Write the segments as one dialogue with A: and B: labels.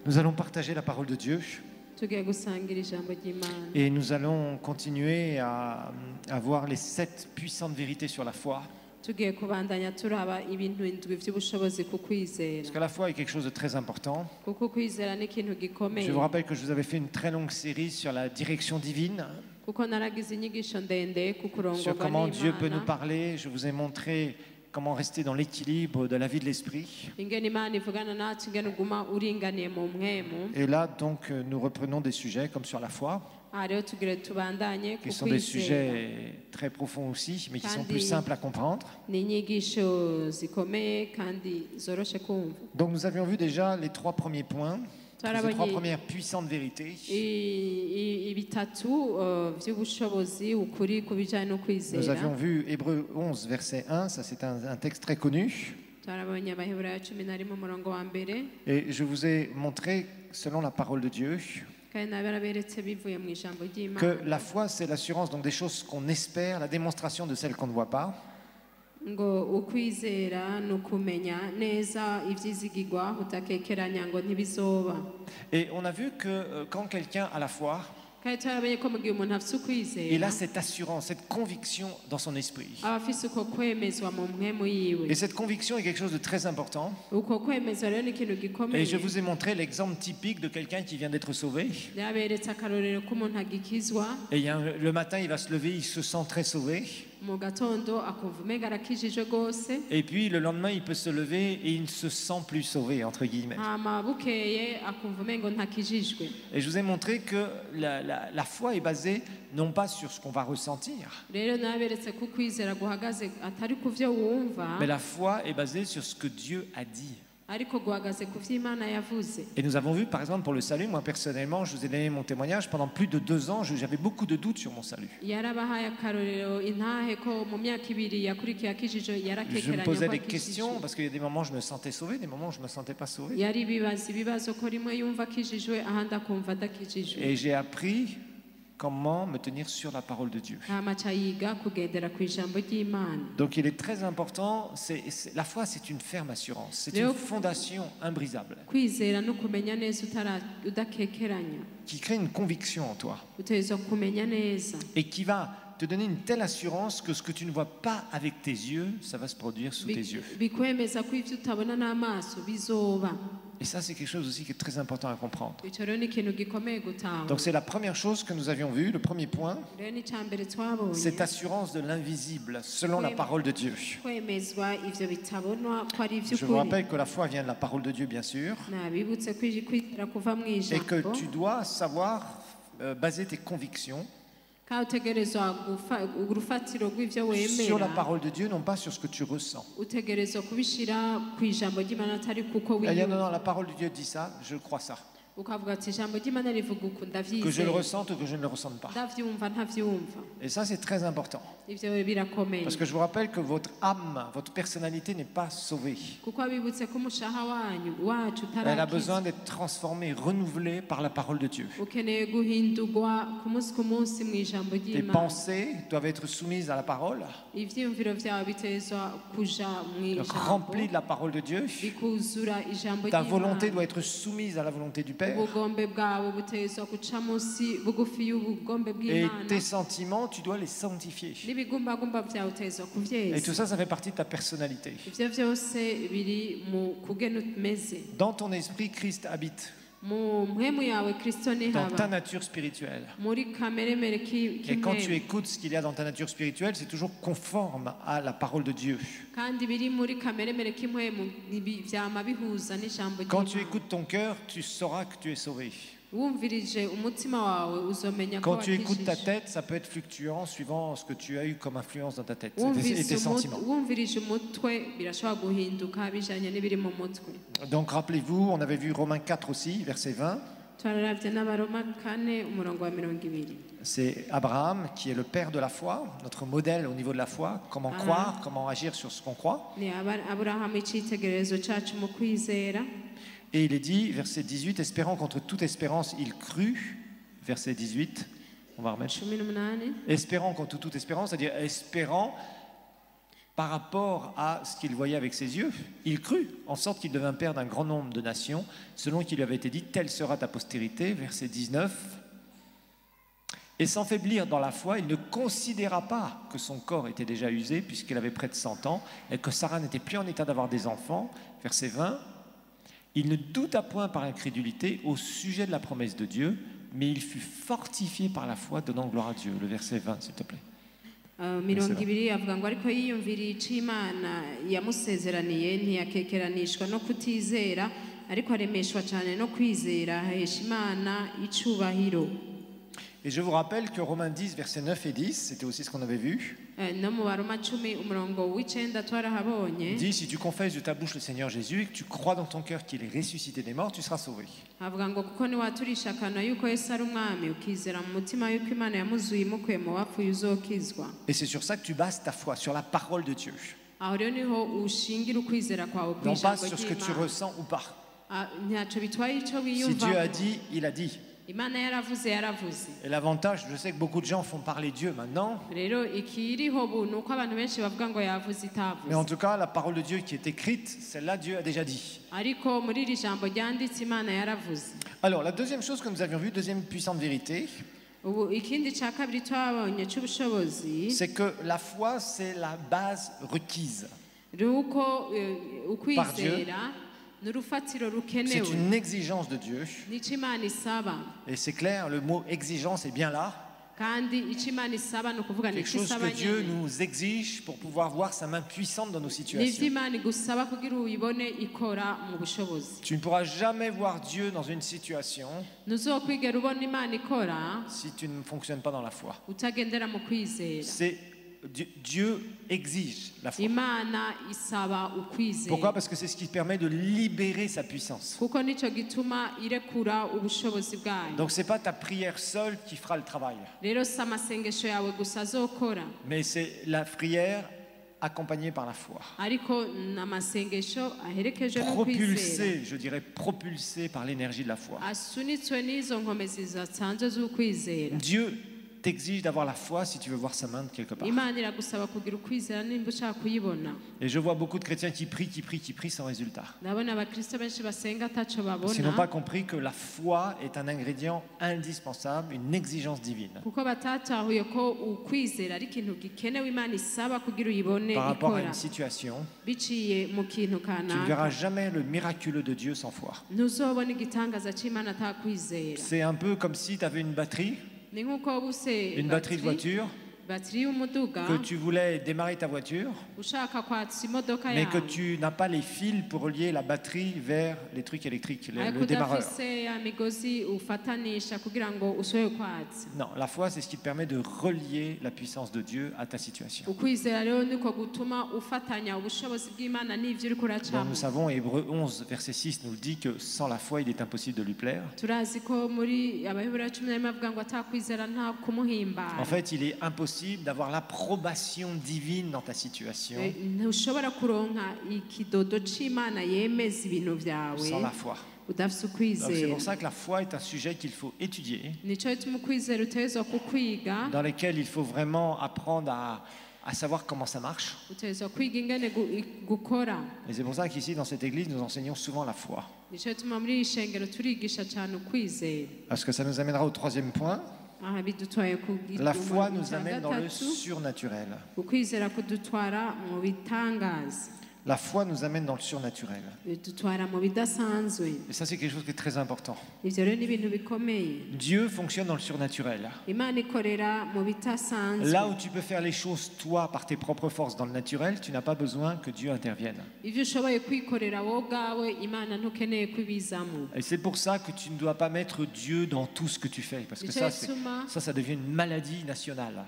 A: Nous allons partager la parole de Dieu et nous allons continuer à voir les 7 puissantes vérités sur la foi. Parce que la foi est quelque chose de très important. Je vous rappelle que je vous avais fait une très longue série sur la direction divine, sur comment Dieu peut nous parler. Je vous ai montré comment rester dans l'équilibre de la vie de l'esprit. Et là, donc, nous reprenons des sujets comme sur la foi, qui sont des sujets très profonds aussi, mais qui sont plus simples à comprendre. Donc, nous avions vu déjà les 3 premiers points, les 3 premières puissantes vérités. Nous avions vu Hébreux 11, verset 1, ça c'est un texte très connu. Et je vous ai montré, selon la parole de Dieu, que la foi c'est l'assurance donc des choses qu'on espère, la démonstration de celles qu'on ne voit pas. Et on a vu que quand quelqu'un a la foi, il a cette assurance, cette conviction dans son esprit. Et cette conviction est quelque chose de très important. Et je vous ai montré l'exemple typique de quelqu'un qui vient d'être sauvé. Et le matin, il va se lever, il se sent très sauvé. Et puis le lendemain, il peut se lever et il ne se sent plus sauvé, entre guillemets. Et je vous ai montré que la foi est basée non pas sur ce qu'on va ressentir, mais la foi est basée sur ce que Dieu a dit. Et nous avons vu, par exemple, pour le salut, moi personnellement, je vous ai donné mon témoignage, pendant plus de 2 ans, j'avais beaucoup de doutes sur mon salut. Je me posais des questions, parce qu'il y a des moments où je me sentais sauvé, des moments où je ne me sentais pas sauvé. Et j'ai appris comment me tenir sur la parole de Dieu. Donc il est très important, la foi c'est une ferme assurance, c'est une fondation imbrisable qui crée une conviction en toi et qui va te donner une telle assurance que ce que tu ne vois pas avec tes yeux, ça va se produire sous tes yeux. Et ça, c'est quelque chose aussi qui est très important à comprendre. Donc c'est la première chose que nous avions vue, le premier point, cette assurance de l'invisible, selon la parole de Dieu. Je vous rappelle que la foi vient de la parole de Dieu, bien sûr, et que tu dois savoir baser tes convictions sur la parole de Dieu, non pas sur ce que tu ressens. Non, la parole de Dieu dit ça, je crois ça. Que je le ressente ou que je ne le ressente pas. Et ça c'est très important. Parce que je vous rappelle que votre âme, votre personnalité n'est pas sauvée. Elle a besoin d'être transformée, renouvelée par la parole de Dieu. Tes pensées doivent être soumises à la parole, remplies de la parole de Dieu. Ta volonté doit être soumise à la volonté du Père. Et tes sentiments, tu dois les sanctifier. Et tout ça, ça fait partie de ta personnalité. Dans ton esprit, Christ habite. Dans ta nature spirituelle. Et quand tu écoutes ce qu'il y a dans ta nature spirituelle, c'est toujours conforme à la parole de Dieu. Quand tu écoutes ton cœur, tu sauras que tu es sauvé. Quand tu écoutes ta tête, ça peut être fluctuant suivant ce que tu as eu comme influence dans ta tête et tes sentiments. Donc rappelez-vous, on avait vu Romains 4 aussi, verset 20. C'est Abraham qui est le père de la foi, notre modèle au niveau de la foi, comment croire, comment agir sur ce qu'on croit. Et il est dit, verset 18, espérant contre toute espérance, il crut, verset 18, on va remettre. Espérant contre toute espérance, c'est-à-dire espérant par rapport à ce qu'il voyait avec ses yeux. Il crut, en sorte qu'il devint père d'un grand nombre de nations, selon qu'il lui avait été dit, telle sera ta postérité, verset 19. Et sans faiblir dans la foi, il ne considéra pas que son corps était déjà usé, puisqu'il avait près de 100 ans, et que Sarah n'était plus en état d'avoir des enfants, verset 20. Il ne douta point par incrédulité au sujet de la promesse de Dieu, mais il fut fortifié par la foi, donnant gloire à Dieu. Le verset 20, s'il te plaît.
B: mirongo ibiri avuga ngo ariko yiyumviriye icyo Imana yamusezeraniye ntiyakekeranishwa no kutizera ariko aremeshwa cyane no kwizera ahesha Imana icubahiro.
A: Et je vous rappelle que Romains 10, versets 9 et 10, c'était aussi ce qu'on avait vu, dit, si tu confesses de ta bouche le Seigneur Jésus et que tu crois dans ton cœur qu'il est ressuscité des morts, tu seras sauvé. Et c'est sur ça que tu bases ta foi, sur la parole de Dieu. Non pas sur ce que tu ressens ou pas. Si Dieu a dit, il a dit. Et l'avantage, je sais que beaucoup de gens font parler Dieu maintenant. Mais en tout cas, la parole de Dieu qui est écrite, celle-là, Dieu a déjà dit. Alors, la deuxième chose que nous avions vue, deuxième puissante vérité, c'est que la foi, c'est la base requise par Dieu. C'est une exigence de Dieu. Et c'est clair, le mot exigence est bien là. Quelque chose que Dieu nous exige pour pouvoir voir sa main puissante dans nos situations. Tu ne pourras jamais voir Dieu dans une situation si tu ne fonctionnes pas dans la foi. Dieu exige la foi. Pourquoi? Parce que c'est ce qui permet de libérer sa puissance. Donc c'est pas ta prière seule qui fera le travail. Mais c'est la prière accompagnée par la foi. Propulsée, je dirais propulsée par l'énergie de la foi. Dieu t'exige d'avoir la foi si tu veux voir sa main de quelque part. Et je vois beaucoup de chrétiens qui prient sans résultat. Parce qu'ils n'ont pas compris que la foi est un ingrédient indispensable, une exigence divine. Par rapport à une situation, tu ne verras jamais le miraculeux de Dieu sans foi. C'est un peu comme si tu avais une batterie de voiture, que tu voulais démarrer ta voiture, mais que tu n'as pas les fils pour relier la batterie vers les trucs électriques, le démarreur. Non, la foi, c'est ce qui te permet de relier la puissance de Dieu à ta situation. Bon, nous savons, Hébreux 11, verset 6 nous le dit que sans la foi, il est impossible de lui plaire. En fait, il est impossible d'avoir l'approbation divine dans ta situation sans la foi. Donc c'est pour ça que la foi est un sujet qu'il faut étudier, dans lequel il faut vraiment apprendre à savoir comment ça marche. Et c'est pour ça qu'ici dans cette église nous enseignons souvent la foi, parce que ça nous amènera au troisième point. La foi nous amène dans le surnaturel. La foi nous amène dans le surnaturel. Et ça, c'est quelque chose qui est très important. Dieu fonctionne dans le surnaturel. Là où tu peux faire les choses, toi, par tes propres forces dans le naturel, tu n'as pas besoin que Dieu intervienne. Et c'est pour ça que tu ne dois pas mettre Dieu dans tout ce que tu fais. Parce que ça devient une maladie nationale.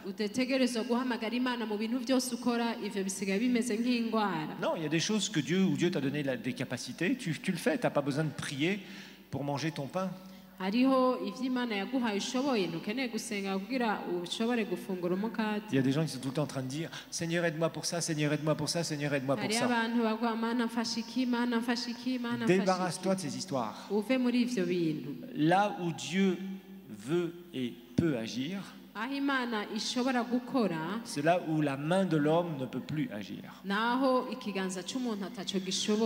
A: Non, il y a des choses que Dieu t'a donné des capacités, tu le fais, tu n'as pas besoin de prier pour manger ton pain. Il y a des gens qui sont tout le temps en train de dire Seigneur aide-moi pour ça, Seigneur aide-moi pour ça, Seigneur aide-moi pour ça. Débarrasse-toi de ces histoires. Là où Dieu veut et peut agir, c'est là où la main de l'homme ne peut plus agir.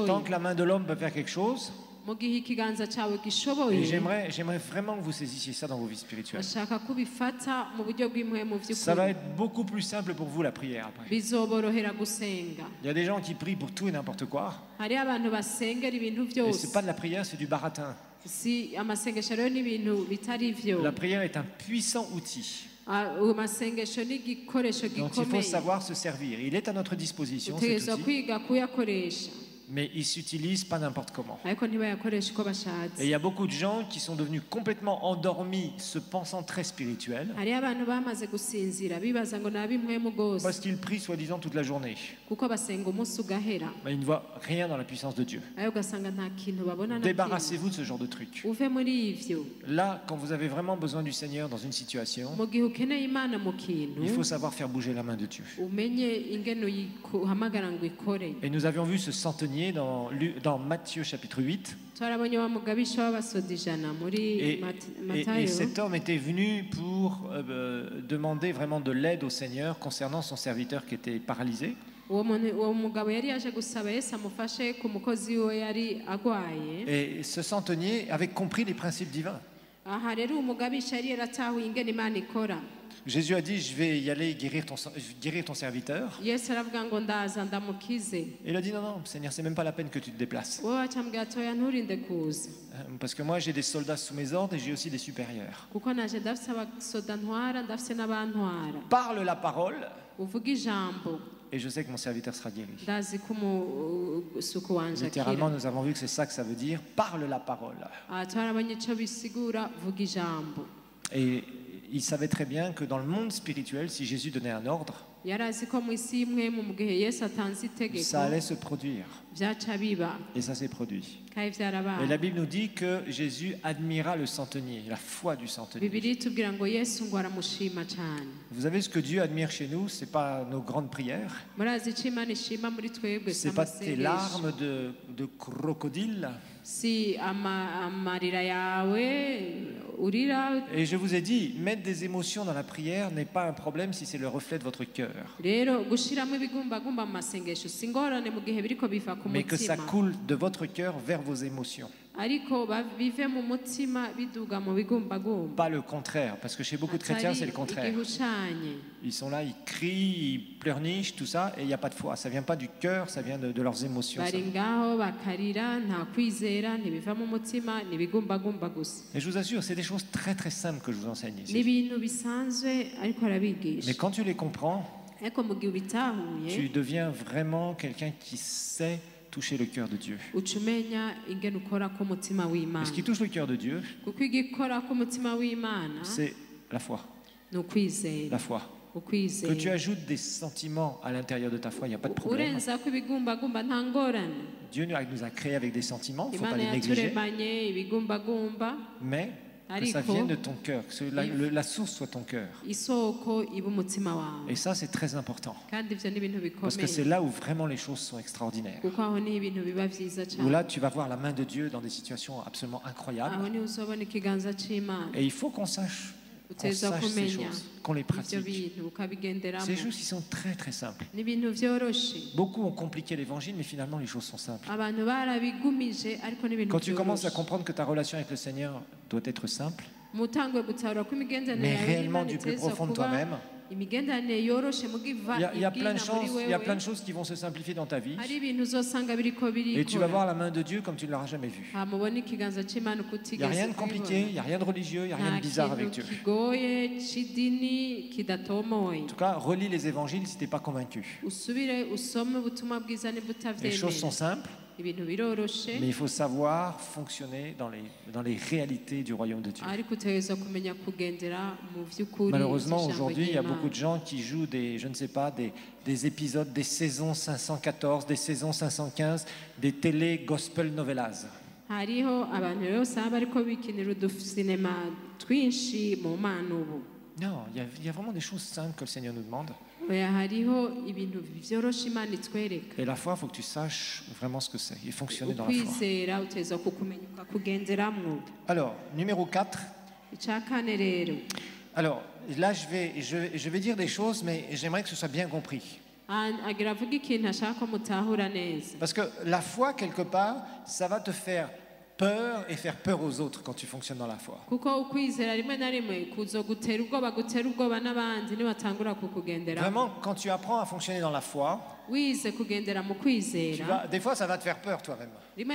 A: Tant que la main de l'homme peut faire quelque chose, et j'aimerais vraiment que vous saisissiez ça dans vos vies spirituelles. Ça va être beaucoup plus simple pour vous la prière après. Il y a des gens qui prient pour tout et n'importe quoi. Et c'est pas de la prière, c'est du baratin. La prière est un puissant outil. Donc il faut savoir se servir. Il est à notre disposition, cet outil. Mais il ne s'utilise pas n'importe comment. Et il y a beaucoup de gens qui sont devenus complètement endormis, se pensant très spirituels, parce qu'ils prient soi-disant toute la journée. Mais ils ne voient rien dans la puissance de Dieu. Débarrassez-vous de ce genre de truc. Là, quand vous avez vraiment besoin du Seigneur dans une situation, il faut savoir faire bouger la main de Dieu. Et nous avions vu ce centenier dans Matthieu chapitre 8. Et cet homme était venu pour demander vraiment de l'aide au Seigneur concernant son serviteur qui était paralysé. Et ce centenier avait compris les principes divins. Jésus a dit, je vais y aller guérir ton serviteur. Et il a dit, non, Seigneur, c'est même pas la peine que tu te déplaces. Parce que moi, j'ai des soldats sous mes ordres et j'ai aussi des supérieurs. Parle la parole et je sais que mon serviteur sera guéri. Littéralement, nous avons vu que c'est ça que ça veut dire. Parle la parole. Et il savait très bien que dans le monde spirituel, si Jésus donnait un ordre, ça allait se produire. Et ça s'est produit. Et la Bible nous dit que Jésus admira le centenier, la foi du centenier. Vous savez ce que Dieu admire chez nous, ce n'est pas nos grandes prières, ce n'est pas tes larmes de crocodile. Et je vous ai dit, mettre des émotions dans la prière n'est pas un problème si c'est le reflet de votre cœur. Mais que ça coule de votre cœur vers vos émotions. Pas le contraire, parce que chez beaucoup de chrétiens c'est le contraire. Ils sont là, ils crient, ils pleurnichent, tout ça, et il n'y a pas de foi. Ça ne vient pas du cœur, ça vient de leurs émotions. Et je vous assure, c'est des choses très très simples que je vous enseigne ici. Mais quand tu les comprends, tu deviens vraiment quelqu'un qui sait toucher le cœur de Dieu. Et ce qui touche le cœur de Dieu, c'est la foi. La foi. Que tu ajoutes des sentiments à l'intérieur de ta foi, il n'y a pas de problème. Dieu nous a créés avec des sentiments, il ne faut pas les négliger. Mais que ça vienne de ton cœur, que la source soit ton cœur. Et ça, c'est très important. Parce que c'est là où vraiment les choses sont extraordinaires. Où là, tu vas voir la main de Dieu dans des situations absolument incroyables. Et il faut qu'on sache ces choses, qu'on les pratique. Ces choses qui sont très très simples. Beaucoup ont compliqué l'évangile, mais finalement les choses sont simples. Quand tu commences à comprendre que ta relation avec le Seigneur doit être simple, mais réellement du plus profond de toi-même, il y a plein de choses qui vont se simplifier dans ta vie. Et tu vas voir la main de Dieu comme tu ne l'auras jamais vue. Il n'y a rien de compliqué, il n'y a rien de religieux, il n'y a rien de bizarre avec Dieu. En tout cas, relis les évangiles si tu n'es pas convaincu. Les choses sont simples. Mais il faut savoir fonctionner dans les réalités du royaume de Dieu. Malheureusement, aujourd'hui, il y a beaucoup de gens qui jouent des épisodes, des saisons 514, des saisons 515, des télé gospel novellas. Non, il y a vraiment des choses simples que le Seigneur nous demande. Et la foi, il faut que tu saches vraiment ce que c'est et fonctionner dans la foi. Alors, numéro 4. Alors, là, je vais dire des choses, mais j'aimerais que ce soit bien compris. Parce que la foi, quelque part, ça va te faire peur et faire peur aux autres quand tu fonctionnes dans la foi. Vraiment, quand tu apprends à fonctionner dans la foi, des fois ça va te faire peur toi-même. Des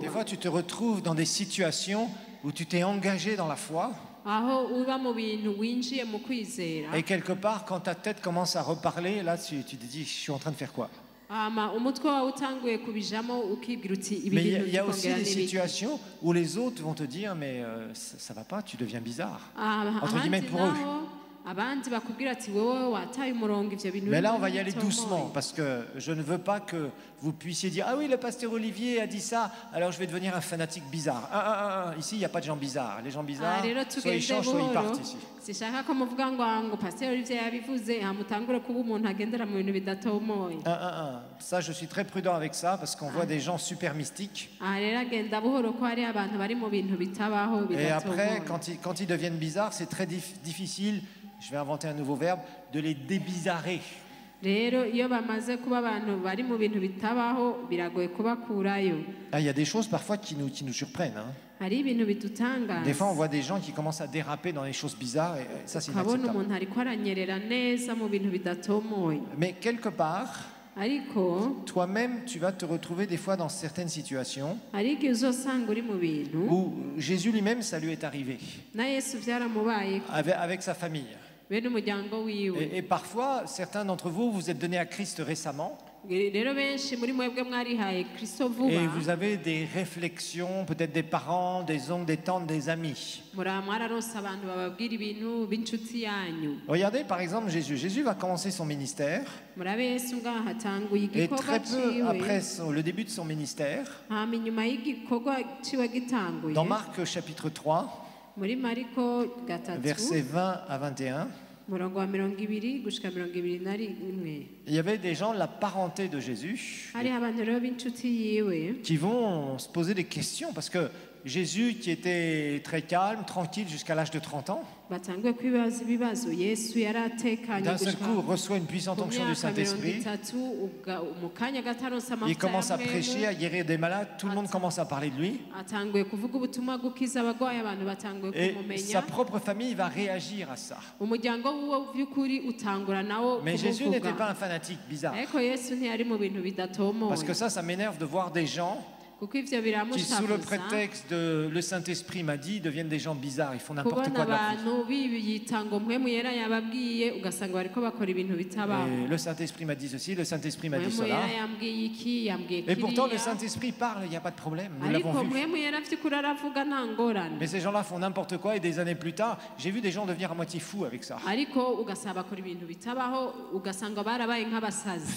A: fois tu te retrouves dans des situations où tu t'es engagé dans la foi. Et quelque part, quand ta tête commence à reparler, là tu te dis, je suis en train de faire quoi? Mais il y a aussi des situations où les autres vont te dire, mais ça va pas, tu deviens bizarre. Entre guillemets pour eux. Mais là, on va y aller doucement parce que je ne veux pas que vous puissiez dire, ah oui, le pasteur Olivier a dit ça, alors je vais devenir un fanatique bizarre. Ici, il n'y a pas de gens bizarres. Les gens bizarres, soit ils changent, soit ils partent ici. Ça, je suis très prudent avec ça parce qu'on voit des gens super mystiques. Et après, quand ils deviennent bizarres, c'est très difficile. Je vais inventer un nouveau verbe, de les débizarrer. Il y a des choses parfois qui nous surprennent. Des fois, on voit des gens qui commencent à déraper dans les choses bizarres et ça, c'est inacceptable. Mais quelque part, toi-même, tu vas te retrouver des fois dans certaines situations où Jésus lui-même, ça lui est arrivé avec sa famille. Et parfois, certains d'entre vous, vous êtes donnés à Christ récemment. Et vous avez des réflexions, peut-être des parents, des oncles, des tantes, des amis. Regardez par exemple Jésus. Jésus va commencer son ministère. Et très peu après le début de son ministère, dans Marc chapitre 3, versets 20 à 21, il y avait des gens de la parenté de Jésus qui vont se poser des questions parce que Jésus, qui était très calme, tranquille jusqu'à l'âge de 30 ans, d'un seul coup reçoit une puissante onction du Saint-Esprit. Il commence à prêcher, à guérir des malades, tout le monde commence à parler de lui. Et sa propre famille va réagir à ça. Mais Jésus n'était pas un fanatique bizarre. Parce que ça m'énerve de voir des gens qui, sous le prétexte de le Saint-Esprit m'a dit, deviennent des gens bizarres, ils font n'importe quoi de leur vie. Et le Saint-Esprit m'a dit ceci, le Saint-Esprit m'a dit cela. Et pourtant, le Saint-Esprit parle, il n'y a pas de problème, nous l'avons vu. Mais ces gens-là font n'importe quoi et des années plus tard, j'ai vu des gens devenir à moitié fous avec ça.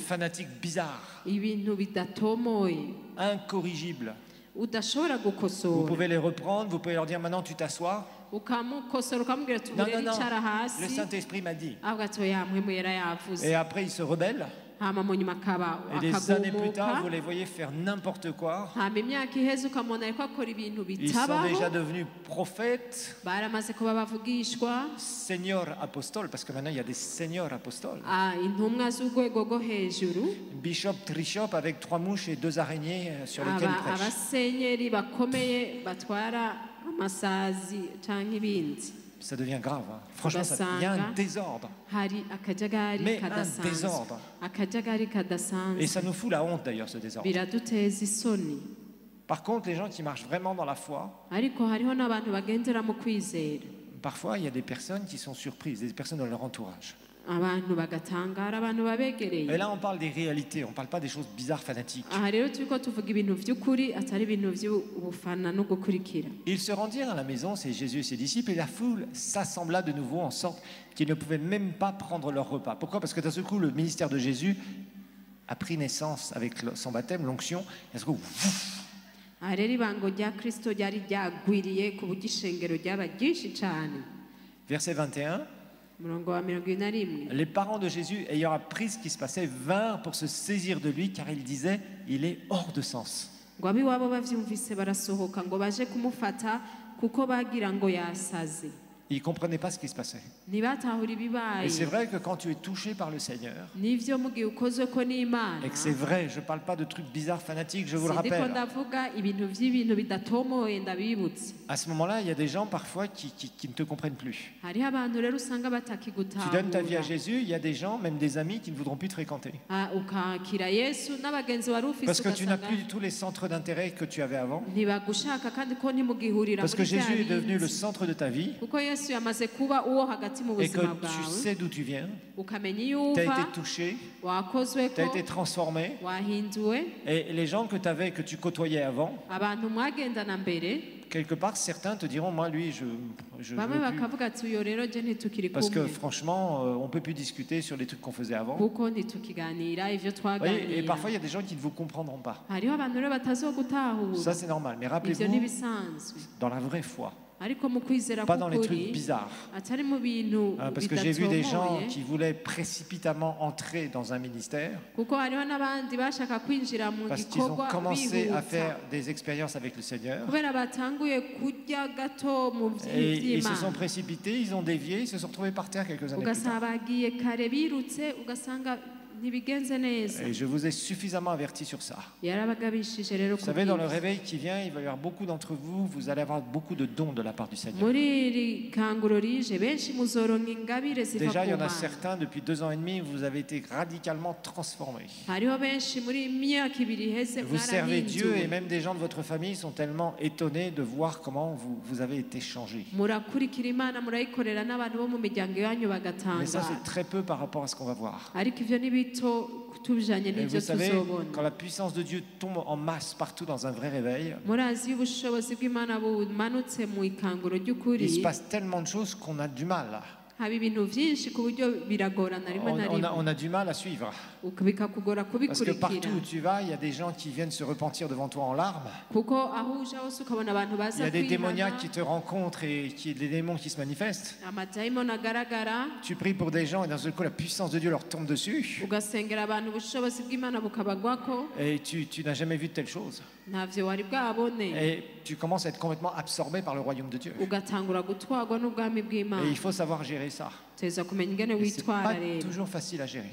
A: Fanatiques bizarres. Incorrigibles. Vous pouvez les reprendre, vous pouvez leur dire maintenant tu t'assois. Non, le Saint-Esprit m'a dit. Et après ils se rebellent. Et des années plus tard, vous les voyez faire n'importe quoi. Ils sont déjà devenus prophètes, seigneurs apostoles, parce que maintenant il y a des seigneurs apostoles. Bishop, trishop avec 3 mouches et 2 araignées sur lesquelles ils prêchent. Ça devient grave. Hein. Franchement, il y a un désordre. Mais un désordre. Et ça nous fout la honte d'ailleurs, ce désordre. Par contre, les gens qui marchent vraiment dans la foi, parfois il y a des personnes qui sont surprises, des personnes dans leur entourage. Et là on parle des réalités, on ne parle pas des choses bizarres, fanatiques. Ils se rendirent à la maison, c'est Jésus et ses disciples, et la foule s'assembla de nouveau en sorte qu'ils ne pouvaient même pas prendre leur repas. Pourquoi? Parce que d'un seul coup le ministère de Jésus a pris naissance avec son baptême, l'onction, et d'un seul coup, verset 21. Les parents de Jésus, ayant appris ce qui se passait, vinrent pour se saisir de lui, car ils disaient, il est hors de sens. Ils ne comprenaient pas ce qui se passait. Et c'est vrai que quand tu es touché par le Seigneur, et que c'est vrai, je ne parle pas de trucs bizarres, fanatiques, je vous le rappelle. À ce moment-là, il y a des gens parfois qui ne te comprennent plus. Tu donnes ta vie à Jésus, il y a des gens, même des amis, qui ne voudront plus te fréquenter. Parce que tu n'as plus du tout les centres d'intérêt que tu avais avant. Parce que Jésus est devenu le centre de ta vie. Et que tu sais d'où tu viens, tu as été touché, tu as été transformé. Et les gens que tu avais, que tu côtoyais avant, quelque part, certains te diront, moi, lui, je veux plus. Parce que franchement, on ne peut plus discuter sur les trucs qu'on faisait avant. Et parfois, il y a des gens qui ne vous comprendront pas. Ça, c'est normal. Mais rappelez-vous, dans la vraie foi, pas dans les trucs bizarres. Parce que j'ai vu des gens qui voulaient précipitamment entrer dans un ministère parce qu'ils ont commencé à faire des expériences avec le Seigneur et ils se sont précipités, ils ont dévié, ils se sont retrouvés par terre quelques années plus tard. Et je vous ai suffisamment averti sur ça. Vous savez, dans le réveil qui vient, il va y avoir beaucoup d'entre vous, vous allez avoir beaucoup de dons de la part du Seigneur. Déjà, il y en a certains, depuis 2 ans et demi, vous avez été radicalement transformés. Vous servez Dieu et même des gens de votre famille sont tellement étonnés de voir comment vous avez été changés. Mais ça, c'est très peu par rapport à ce qu'on va voir. Et vous savez, quand la puissance de Dieu tombe en masse partout dans un vrai réveil, il se passe tellement de choses qu'on a du mal. On a du mal à suivre. Parce que partout où tu vas, il y a des gens qui viennent se repentir devant toi en larmes. Il y a des démoniaques qui te rencontrent et des démons qui se manifestent. Tu pries pour des gens et d'un seul coup la puissance de Dieu leur tombe dessus. Et tu n'as jamais vu de telle chose. Et tu commences à être complètement absorbé par le royaume de Dieu. Et il faut savoir gérer ça. C'est pas toujours facile à gérer.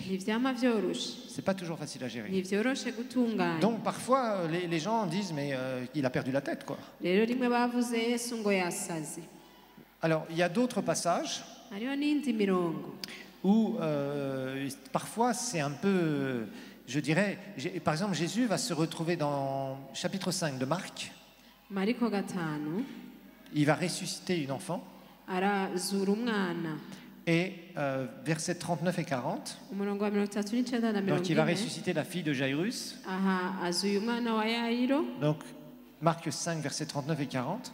A: C'est pas toujours facile à gérer. Donc parfois les gens disent mais il a perdu la tête quoi. Alors il y a d'autres passages où parfois c'est un peu, je dirais, par exemple Jésus va se retrouver dans chapitre 5 de Marc. Il va ressusciter une enfant. Et versets 39 et 40, donc il va ressusciter la fille de Jairus. Donc Marc 5, versets 39 et 40.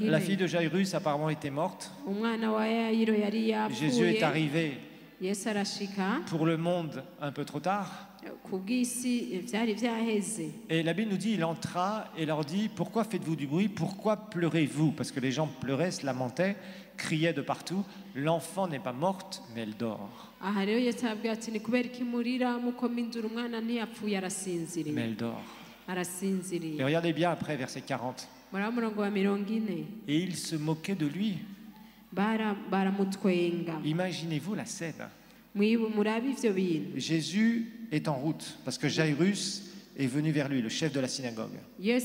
A: La fille de Jairus apparemment était morte. Jésus est arrivé pour le monde un peu trop tard. Et la Bible nous dit, il entra et leur dit, pourquoi faites-vous du bruit, pourquoi pleurez-vous? Parce que les gens pleuraient, se lamentaient, criaient de partout. L'enfant n'est pas morte, mais elle dort. Mais elle dort. Et regardez bien après, verset 40. Et ils se moquaient de lui. Imaginez-vous la scène. Jésus est en route parce que Jairus est venu vers lui, le chef de la synagogue. Et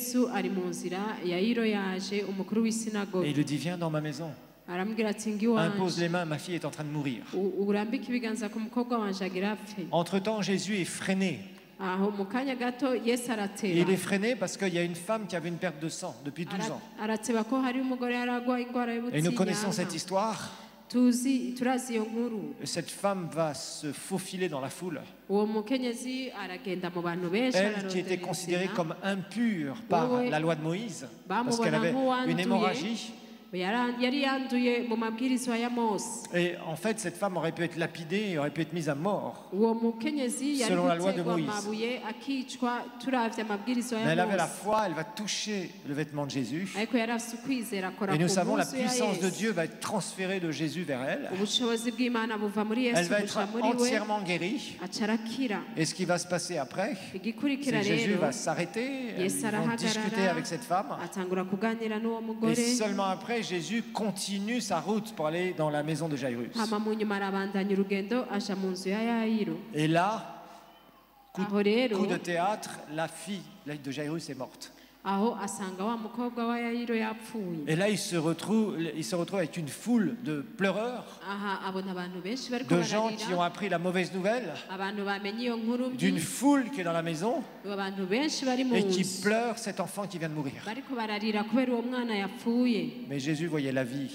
A: il lui dit, viens dans ma maison. Impose les mains, ma fille est en train de mourir. Entre-temps, Jésus est freiné. Et il est freiné parce qu'il y a une femme qui avait une perte de sang depuis 12 ans. Et nous connaissons cette histoire. Cette femme va se faufiler dans la foule. Elle qui était considérée comme impure par la loi de Moïse, parce qu'elle avait une hémorragie. Et en fait, cette femme aurait pu être lapidée et aurait pu être mise à mort selon la loi de Moïse. Mais elle avait la foi, elle va toucher le vêtement de Jésus. Et nous savons la puissance de Dieu va être transférée de Jésus vers elle. Elle va être entièrement guérie. Et ce qui va se passer après, c'est que Jésus va s'arrêter, ils vont discuter avec cette femme. Et seulement après, Jésus continue sa route pour aller dans la maison de Jairus. Et là, coup de théâtre, la fille de Jairus est morte. Et là, il se retrouve avec une foule de pleureurs, de gens qui ont appris la mauvaise nouvelle, d'une foule qui est dans la maison et qui pleure cet enfant qui vient de mourir. Mais Jésus voyait la vie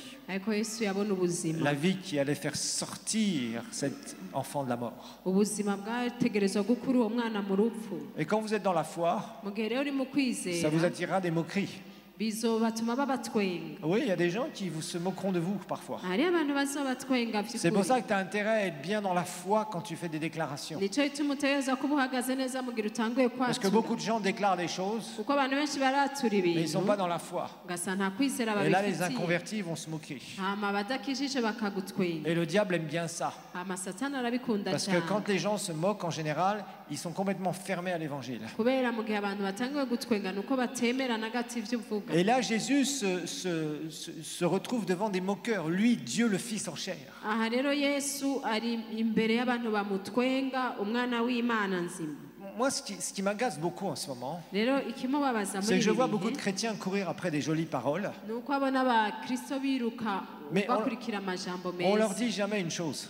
A: qui allait faire sortir cet enfant de la mort. Et quand vous êtes dans la foi, ça vous attirera des moqueries. Oui, il y a des gens qui se moqueront de vous parfois. C'est pour ça que tu as intérêt à être bien dans la foi quand tu fais des déclarations. Parce que beaucoup de gens déclarent des choses, mais ils ne sont pas dans la foi. Et là, les inconvertis vont se moquer. Et le diable aime bien ça. Parce que quand les gens se moquent, en général, ils sont complètement fermés à l'évangile. Et là, Jésus se retrouve devant des moqueurs, lui, Dieu le Fils en chair. Moi, ce qui m'agace beaucoup en ce moment, c'est que je vois beaucoup de chrétiens courir après des jolies paroles, mais on leur dit jamais une chose.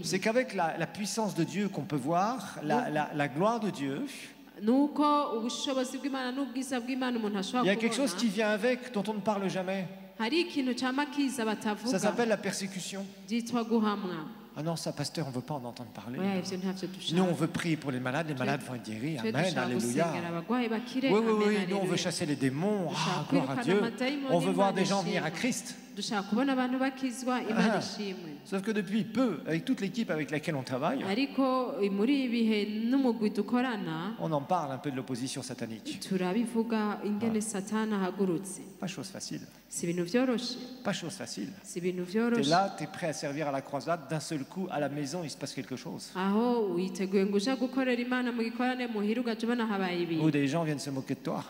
A: C'est qu'avec la puissance de Dieu qu'on peut voir, la gloire de Dieu, il y a quelque chose qui vient avec, dont on ne parle jamais. Ça s'appelle la persécution. Ah non, ça, pasteur, on ne veut pas en entendre parler. Nous, on veut prier pour les malades vont être guéris. Amen, alléluia. Oui, nous, on veut chasser les démons. Ah, gloire à Dieu. On veut voir des gens venir à Christ. Sauf que depuis peu, avec toute l'équipe avec laquelle on travaille, on en parle un peu de l'opposition satanique. Pas chose facile. Pas chose facile. Tu es là, tu es prêt à servir à la croisade, d'un seul coup, à la maison, il se passe quelque chose. Ou des gens viennent se moquer de toi.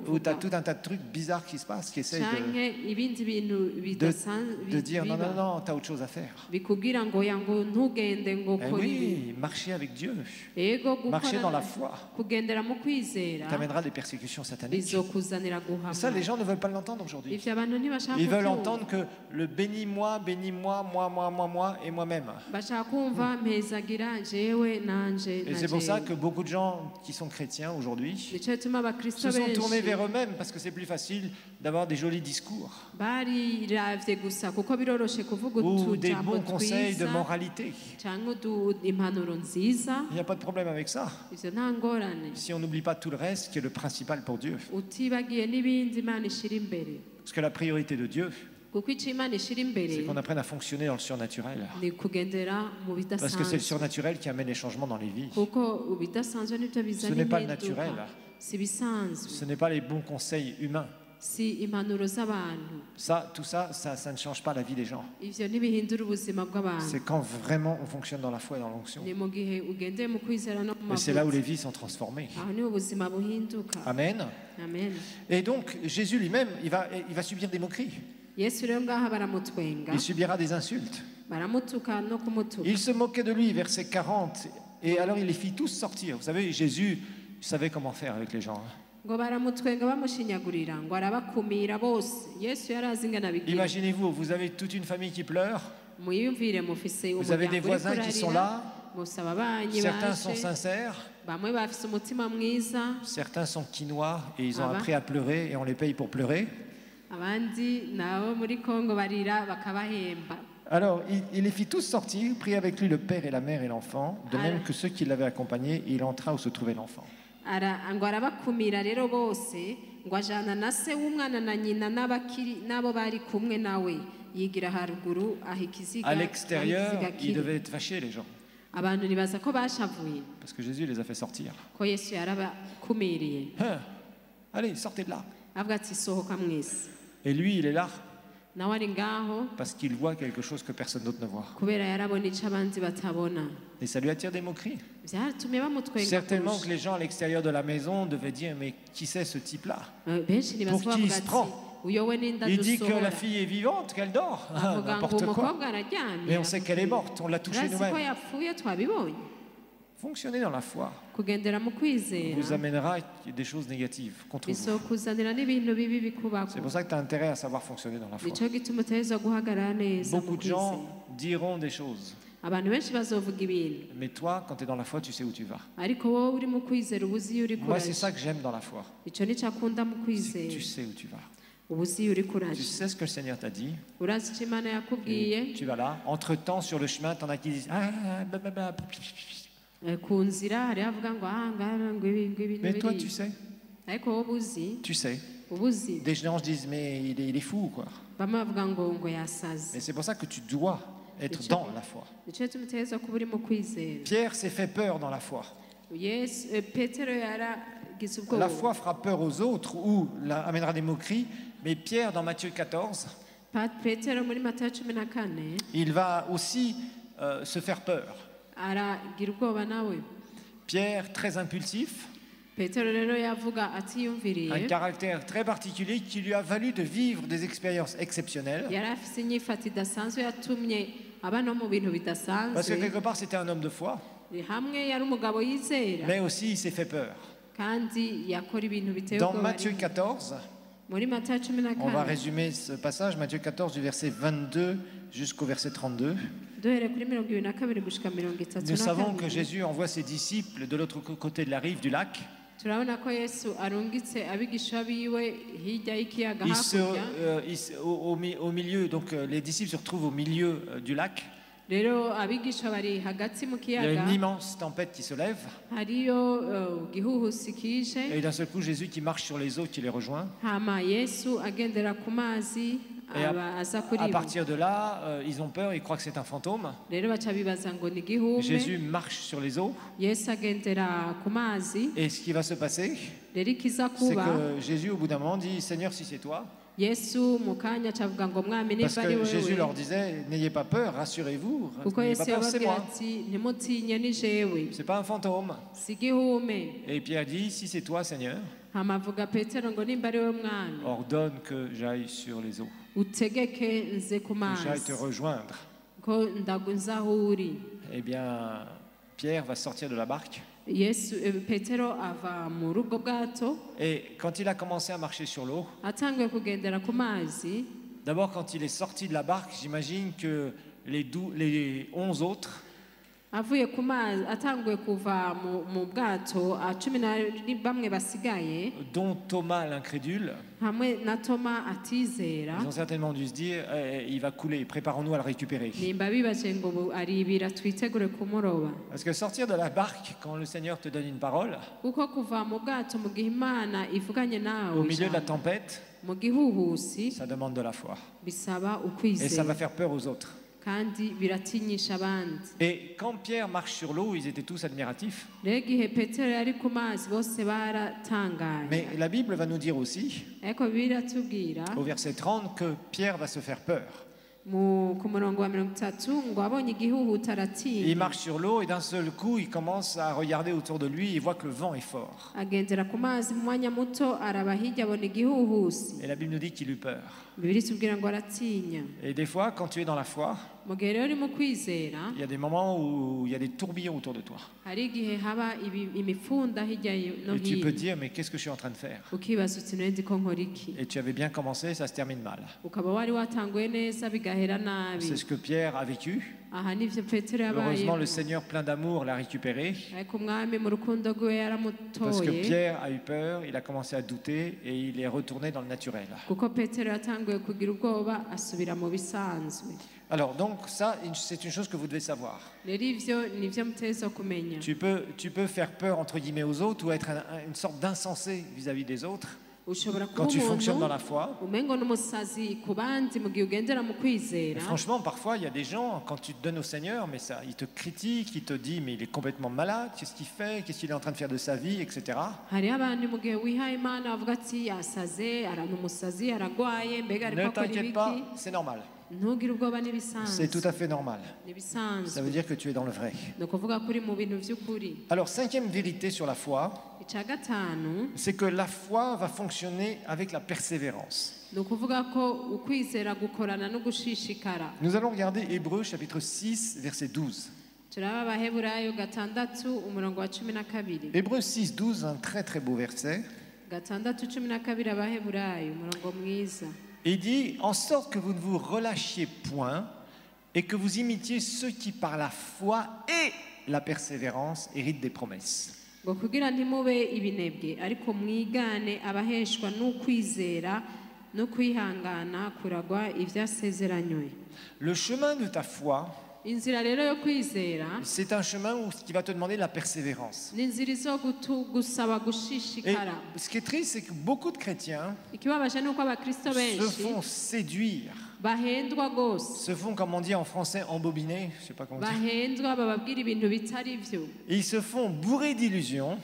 A: Ou tu as tout un tas de trucs bizarres qui se passent, qui essayent de dire non, tu as autre chose à faire. Eh oui, marcher avec Dieu, marcher dans la foi, t'amènera des persécutions sataniques. Et ça, les gens ne veulent pas l'entendre aujourd'hui. Ils veulent entendre que le bénis-moi, moi et moi-même. Et c'est pour ça que beaucoup de gens qui sont chrétiens aujourd'hui se sont tournés vers eux-mêmes, parce que c'est plus facile d'avoir des jolis discours ou des bons conseils de moralité. Il n'y a pas de problème avec ça, si on n'oublie pas tout le reste qui est le principal pour Dieu. Parce que la priorité de Dieu, c'est qu'on apprenne à fonctionner dans le surnaturel. Parce que c'est le surnaturel qui amène les changements dans les vies. Ce n'est pas le naturel. Ce n'est pas les bons conseils humains. Tout ça ne change pas la vie des gens. C'est quand vraiment on fonctionne dans la foi et dans l'onction. Et c'est là où les vies sont transformées. Amen. Et donc Jésus lui-même, il va subir des moqueries. Il subira des insultes. Il se moquait de lui, verset 40. Et alors il les fit tous sortir. Vous savez, Jésus savait comment faire avec les gens. Imaginez-vous, vous avez toute une famille qui pleure. Vous avez des voisins qui sont là. Certains sont sincères. Certains sont quinois et ils ont appris à pleurer et on les paye pour pleurer. Alors, il les fit tous sortir, prit avec lui le père et la mère et l'enfant, de même que ceux qui l'avaient accompagné, et il entra où se trouvait l'enfant. À l'extérieur, ils devaient être fâchés, les gens. Parce que Jésus les a fait sortir. Allez, sortez de là. Et lui, il est là. parce qu'il voit quelque chose que personne d'autre ne voit. Et ça lui attire des moqueries. Certainement que les gens à l'extérieur de la maison devaient dire, mais qui c'est ce type-là? Pour qui il se prend? Il dit que la fille est vivante, qu'elle dort. N'importe quoi. Mais on sait qu'elle est morte, on l'a touchée nous-mêmes. Fonctionner dans la foi vous amènera des choses négatives contre vous. C'est pour ça que tu as intérêt à savoir fonctionner dans la foi. Beaucoup de gens diront des choses. Mais toi, quand tu es dans la foi, tu sais où tu vas. Moi, c'est ça que j'aime dans la foi. Tu sais où tu vas. Tu sais ce que le Seigneur t'a dit. Et tu vas là. Entre-temps, sur le chemin, tu en as qui disent mais toi, tu sais. Tu sais. Des gens disent, mais il est fou, quoi. Et c'est pour ça que tu dois être dans la foi. Pierre s'est fait peur dans la foi. La foi fera peur aux autres ou amènera des moqueries, mais Pierre, dans Matthieu 14, il va aussi se faire peur. Pierre, très impulsif, un caractère très particulier qui lui a valu de vivre des expériences exceptionnelles. Parce que quelque part c'était un homme de foi, mais aussi il s'est fait peur. Dans Matthieu 14, on va résumer ce passage, Matthieu 14 du verset 22 jusqu'au verset 32. Nous savons que Jésus envoie ses disciples de l'autre côté de la rive du lac. Au milieu, donc les disciples se retrouvent au milieu du lac. Il y a une immense tempête qui se lève. Et d'un seul coup, Jésus qui marche sur les eaux, qui les rejoint. Et à partir de là, ils ont peur, ils croient que c'est un fantôme. Jésus marche sur les eaux. Et ce qui va se passer, c'est que Jésus, au bout d'un moment, dit « Seigneur, si c'est toi », parce que Jésus leur disait « N'ayez pas peur, rassurez-vous, n'ayez pas peur, c'est moi. C'est pas un fantôme. » Et Pierre dit « Si c'est toi, Seigneur, ordonne que j'aille sur les eaux, que j'aille te rejoindre. » Eh bien, Pierre va sortir de la barque. Et quand il a commencé à marcher sur l'eau, d'abord quand il est sorti de la barque, j'imagine que les 11 autres dont Thomas l'incrédule, ils ont certainement dû se dire il va couler, préparons-nous à le récupérer. Parce que sortir de la barque quand le Seigneur te donne une parole, au milieu de la tempête, ça demande de la foi. Et ça va faire peur aux autres. Et quand Pierre marche sur l'eau, ils étaient tous admiratifs. Mais la Bible va nous dire aussi, au verset 30, que Pierre va se faire peur. Il marche sur l'eau et d'un seul coup, il commence à regarder autour de lui et voit que le vent est fort. Et la Bible nous dit qu'il eut peur. Et des fois, quand tu es dans la foi, il y a des moments où il y a des tourbillons autour de toi. Et tu peux dire, mais qu'est-ce que je suis en train de faire? Et tu avais bien commencé, ça se termine mal. C'est ce que Pierre a vécu. Heureusement, le Seigneur plein d'amour l'a récupéré. Parce que Pierre a eu peur, il a commencé à douter et il est retourné dans le naturel. Alors donc ça, c'est une chose que vous devez savoir. Tu peux faire peur entre guillemets aux autres ou être une sorte d'insensé vis-à-vis des autres. quand tu fonctionnes dans la foi. Et franchement, parfois, il y a des gens, quand tu te donnes au Seigneur, mais ça, ils te critiquent, ils te disent, mais il est complètement malade, qu'est-ce qu'il fait, qu'est-ce qu'il est en train de faire de sa vie, etc. Ne t'inquiète pas, c'est normal. C'est tout à fait normal. Ça veut dire que tu es dans le vrai. Alors, cinquième vérité sur la foi, c'est que la foi va fonctionner avec la persévérance. Nous allons regarder Hébreux chapitre 6, verset 12. Hébreux 6, 12, un très très beau verset. Il dit, en sorte que vous ne vous relâchiez point et que vous imitiez ceux qui par la foi et la persévérance héritent des promesses. Le chemin de ta foi, c'est un chemin qui va te demander la persévérance. Et ce qui est triste, c'est que beaucoup de chrétiens se font séduire, se font, comme on dit en français, embobiner, je ne sais pas comment dire. Et ils se font bourrer d'illusions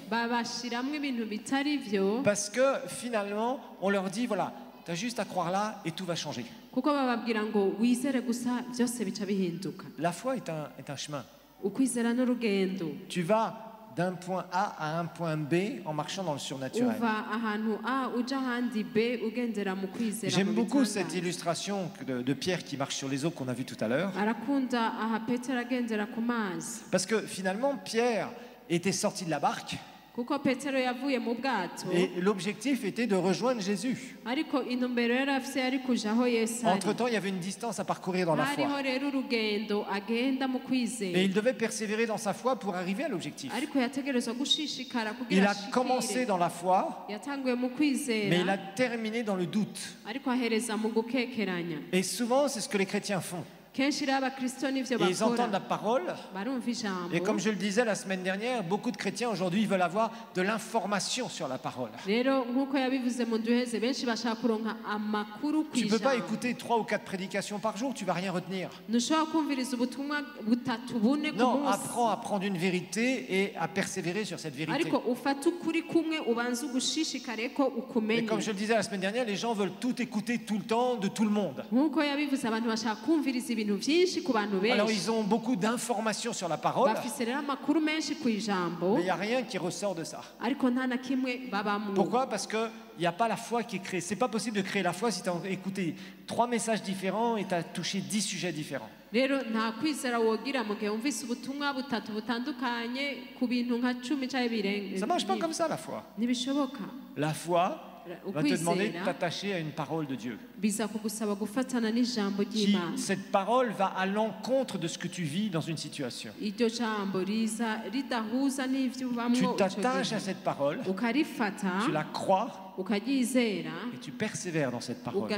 A: parce que finalement, on leur dit, voilà, tu as juste à croire là et tout va changer. La foi est un chemin. Tu vas d'un point A à un point B en marchant dans le surnaturel. J'aime beaucoup cette illustration de Pierre qui marche sur les eaux qu'on a vue tout à l'heure. Parce que finalement, Pierre était sorti de la barque. Et l'objectif était de rejoindre Jésus. Entre-temps, il y avait une distance à parcourir dans la foi. Et il devait persévérer dans sa foi pour arriver à l'objectif. Il a commencé dans la foi, mais il a terminé dans le doute. Et souvent, c'est ce que les chrétiens font. Et ils entendent la parole. Et comme je le disais la semaine dernière, beaucoup de chrétiens aujourd'hui veulent avoir de l'information sur la parole. Tu ne peux pas écouter 3 ou 4 prédications par jour, tu ne vas rien retenir. Non, apprends à prendre une vérité et à persévérer sur cette vérité. Et comme je le disais la semaine dernière, les gens veulent tout écouter tout le temps de tout le monde. Alors ils ont beaucoup d'informations sur la parole, mais il n'y a rien qui ressort de ça. Pourquoi? Parce qu'il n'y a pas la foi qui est créée. C'est pas possible de créer la foi si tu as écouté 3 messages différents et tu as touché 10 sujets différents. Ça marche pas comme ça, la foi. La foi va te demander de t'attacher à une parole de Dieu. Cette parole va à l'encontre de ce que tu vis dans une situation. Tu t'attaches à cette parole, tu la crois et tu persévères dans cette parole.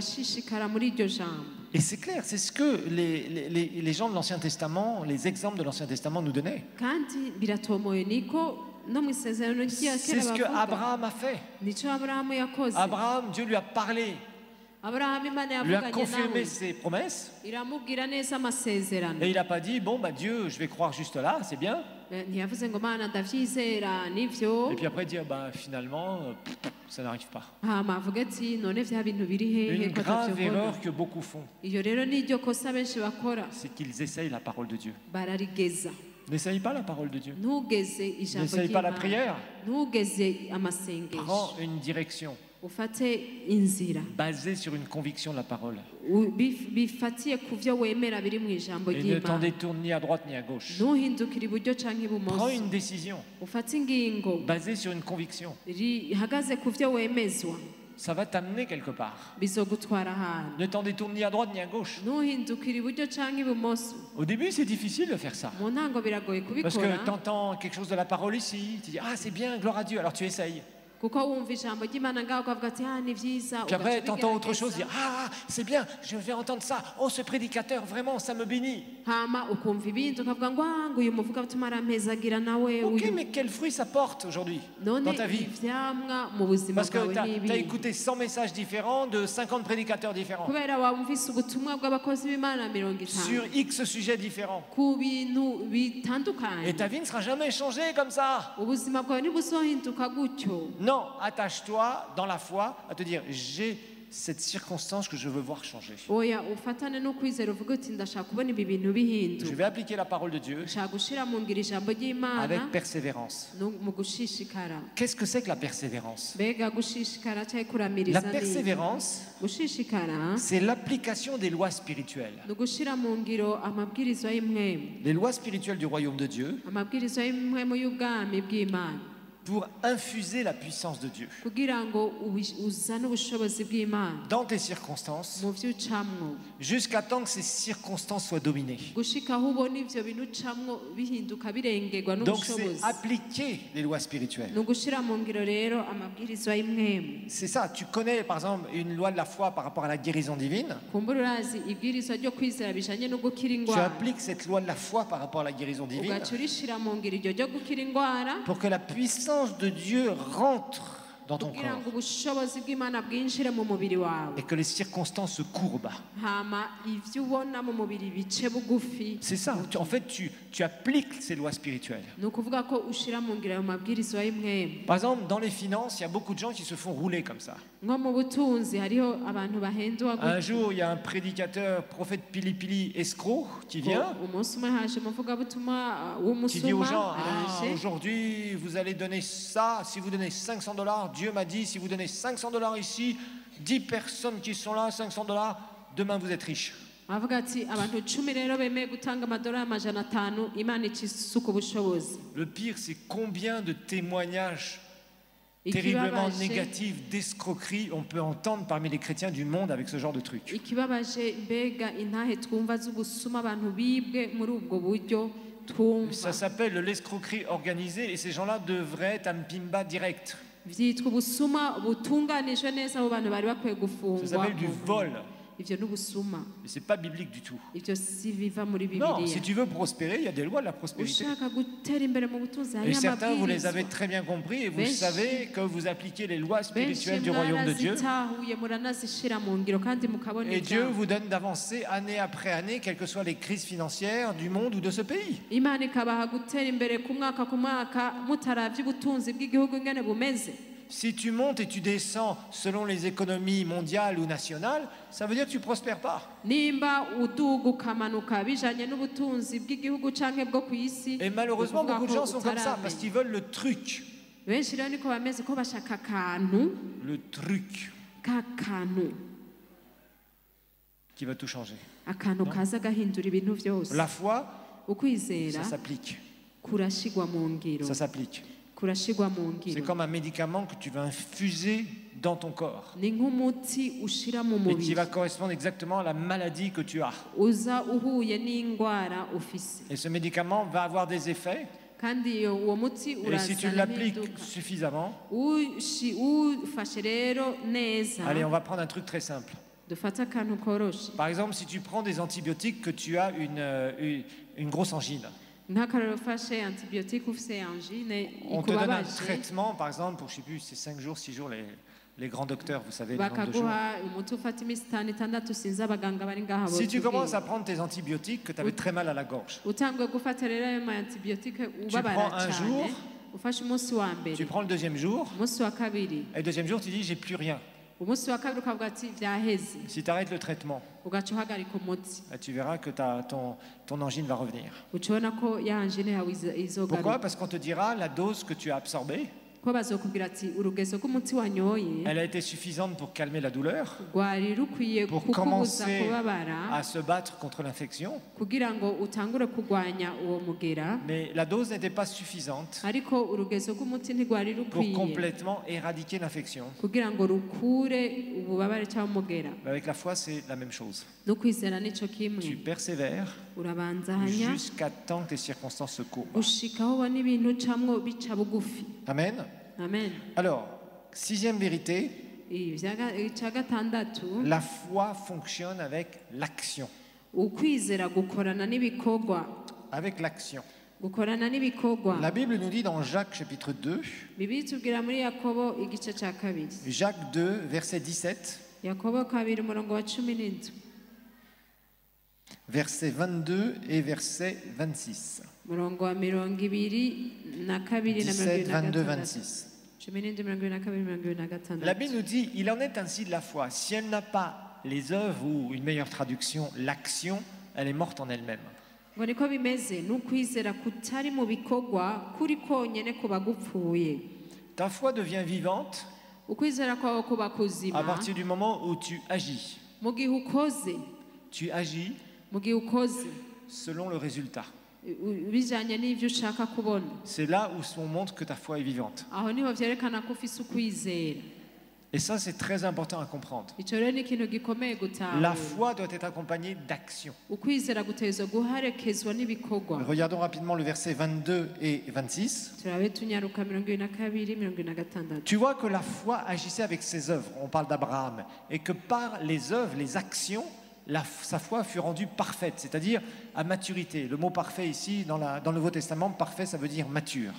A: Et c'est clair, c'est ce que les gens de l'Ancien Testament, les exemples de l'Ancien Testament nous donnaient. C'est ce que Abraham a fait. Abraham, Dieu lui a parlé, lui a confirmé ses promesses. Et il n'a pas dit, bon, bah, Dieu, je vais croire juste là, c'est bien. Et puis après dire, bah, finalement, ça n'arrive pas. Une grave erreur que beaucoup font, c'est qu'ils essayent la parole de Dieu. N'essaye pas la parole de Dieu. N'essaye pas la prière. Prends une direction basée sur une conviction de la parole. Et ne t'en détourne ni à droite ni à gauche. Prends une décision basée sur une conviction. Ça va t'amener quelque part. Ne t'en détourne ni à droite ni à gauche. Au début, c'est difficile de faire ça. Parce que tu entends quelque chose de la parole ici, tu dis, ah, c'est bien, gloire à Dieu, alors tu essayes. Puis après, tu entends autre chose, dire ah, c'est bien, je vais entendre ça. Oh, ce prédicateur, vraiment, ça me bénit. Ok, mais quel fruit ça porte aujourd'hui dans ta vie? Parce que tu as écouté 100 messages différents de 50 prédicateurs différents sur X sujets différents. Et ta vie ne sera jamais changée comme ça. Non, attache-toi dans la foi à te dire j'ai cette circonstance que je veux voir changer. Je vais appliquer la parole de Dieu avec persévérance. Qu'est-ce que c'est que la persévérance? La persévérance, c'est l'application des lois spirituelles. Les lois spirituelles du royaume de Dieu pour infuser la puissance de Dieu dans tes circonstances jusqu'à temps que ces circonstances soient dominées. Donc c'est appliquer les lois spirituelles. C'est ça, tu connais par exemple une loi de la foi par rapport à la guérison divine. Tu appliques cette loi de la foi par rapport à la guérison divine pour que la puissance de Dieu rentre dans ton corps et que les circonstances se courbent. C'est ça, en fait tu appliques ces lois spirituelles. Par exemple, dans les finances, il y a beaucoup de gens qui se font rouler comme ça. Un jour, il y a un prédicateur, prophète Pili escroc, qui vient, qui dit aux gens aujourd'hui vous allez donner ça, si vous donnez $500, Dieu m'a dit si vous donnez $500 ici, 10 personnes qui sont là, $500, demain vous êtes riches. Le pire, c'est combien de témoignages terriblement négatifs d'escroquerie on peut entendre parmi les chrétiens du monde avec ce genre de truc. Ça s'appelle l'escroquerie organisée et ces gens-là devraient être un mpimba direct. Ça s'appelle du vol. Et c'est pas biblique du tout. Non, si tu veux prospérer, il y a des lois de la prospérité. Et certains, vous les avez très bien compris et vous savez que vous appliquez les lois spirituelles du royaume de Dieu. Et Dieu vous donne d'avancer année après année, quelles que soient les crises financières du monde ou de ce pays. Si tu montes et tu descends selon les économies mondiales ou nationales, ça veut dire que tu ne prospères pas. Et malheureusement, beaucoup de gens sont comme ça parce qu'ils veulent le truc. Le truc qui va tout changer. La foi, ça s'applique. Ça s'applique. C'est comme un médicament que tu vas infuser dans ton corps et qui va correspondre exactement à la maladie que tu as. Et ce médicament va avoir des effets. Et si tu l'appliques suffisamment, allez, on va prendre un truc très simple. Par exemple, si tu prends des antibiotiques, que tu as une grosse angine. On te donne un traitement, par exemple, pour, je ne sais plus, c'est 5 jours, 6 jours, les grands docteurs, vous savez, le nombre de jours. Si tu commences à prendre tes antibiotiques, que tu avais très mal à la gorge, tu prends un jour, tu prends le deuxième jour, et le deuxième jour, tu dis, j'ai plus rien. Si tu arrêtes le traitement, tu verras que ton angine va revenir. Pourquoi? Parce qu'on te dira la dose que tu as absorbée, elle a été suffisante pour calmer la douleur, pour commencer à se battre contre l'infection. Mais la dose n'était pas suffisante pour complètement éradiquer l'infection. Avec la foi, c'est la même chose. Tu persévères jusqu'à temps que tes circonstances se courbent. Amen.
C: Amen.
A: Alors, sixième vérité, la foi fonctionne avec l'action. Avec l'action. La Bible nous dit dans Jacques chapitre 2, Jacques 2, verset 17, verset 22 et verset 26. 17, 22, 26. La Bible nous dit, il en est ainsi de la foi. Si elle n'a pas les œuvres ou une meilleure traduction, l'action, elle est morte en elle-même. Ta foi devient vivante à partir du moment où tu agis. Tu agis selon le résultat. C'est là où on montre que ta foi est vivante. Et ça, c'est très important à comprendre. La foi doit être accompagnée d'action. Regardons rapidement le verset 22 et 26. Tu vois que la foi agissait avec ses œuvres. On parle d'Abraham. Et que par les œuvres, les actions, sa foi fut rendue parfaite, c'est-à-dire à maturité. Le mot parfait ici, dans le Nouveau Testament, parfait, ça veut dire mature.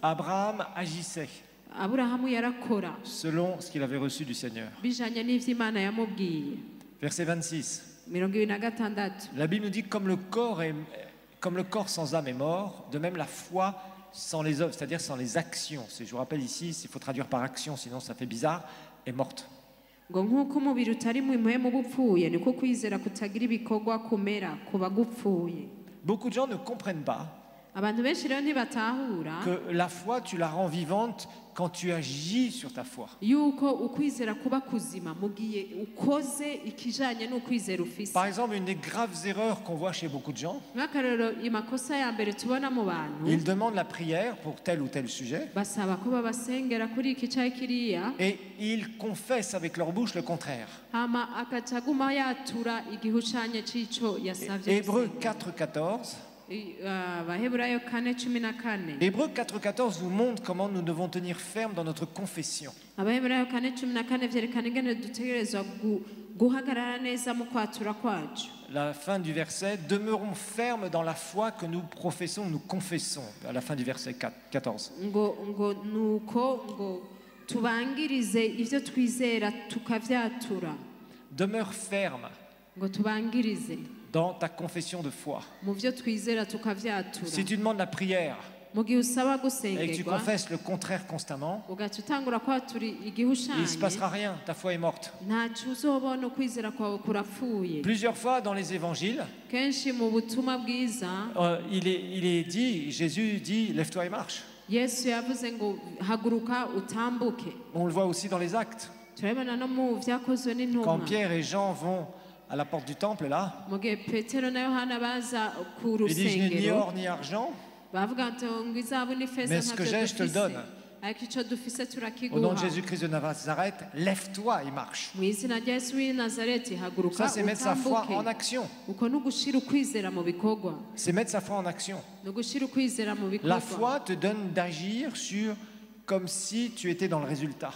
A: Abraham agissait selon ce qu'il avait reçu du Seigneur. Verset 26. La Bible nous dit comme le corps sans âme est mort, de même la foi sans les œuvres, c'est-à-dire sans les actions. Je vous rappelle ici, s'il faut traduire par action, sinon ça fait bizarre, est morte. Beaucoup de gens ne comprennent pas que la foi, tu la rends vivante quand tu agis sur ta foi. Par exemple, une des graves erreurs qu'on voit chez beaucoup de gens, ils demandent la prière pour tel ou tel sujet et ils confessent avec leur bouche le contraire. Hébreux 4.14 Hébreux 4.14 nous montre comment nous devons tenir ferme dans notre confession. La fin du verset, demeurons fermes dans la foi que nous professons, nous confessons. À la fin du verset 14. Demeure ferme dans ta confession de foi. Si tu demandes la prière et que tu confesses le contraire constamment, il ne se passera rien, ta foi est morte. Plusieurs fois dans les évangiles, il est dit, Jésus dit, lève-toi et marche. On le voit aussi dans les actes. Quand Pierre et Jean vont à la porte du temple, là, il dit, je n'ai ni or ni argent, mais ce que j'ai, je te le donne. Au nom de Jésus-Christ de Nazareth, lève-toi et marche. Ça, c'est mettre sa foi en action. C'est mettre sa foi en action. La foi te donne d'agir sur comme si tu étais dans le résultat.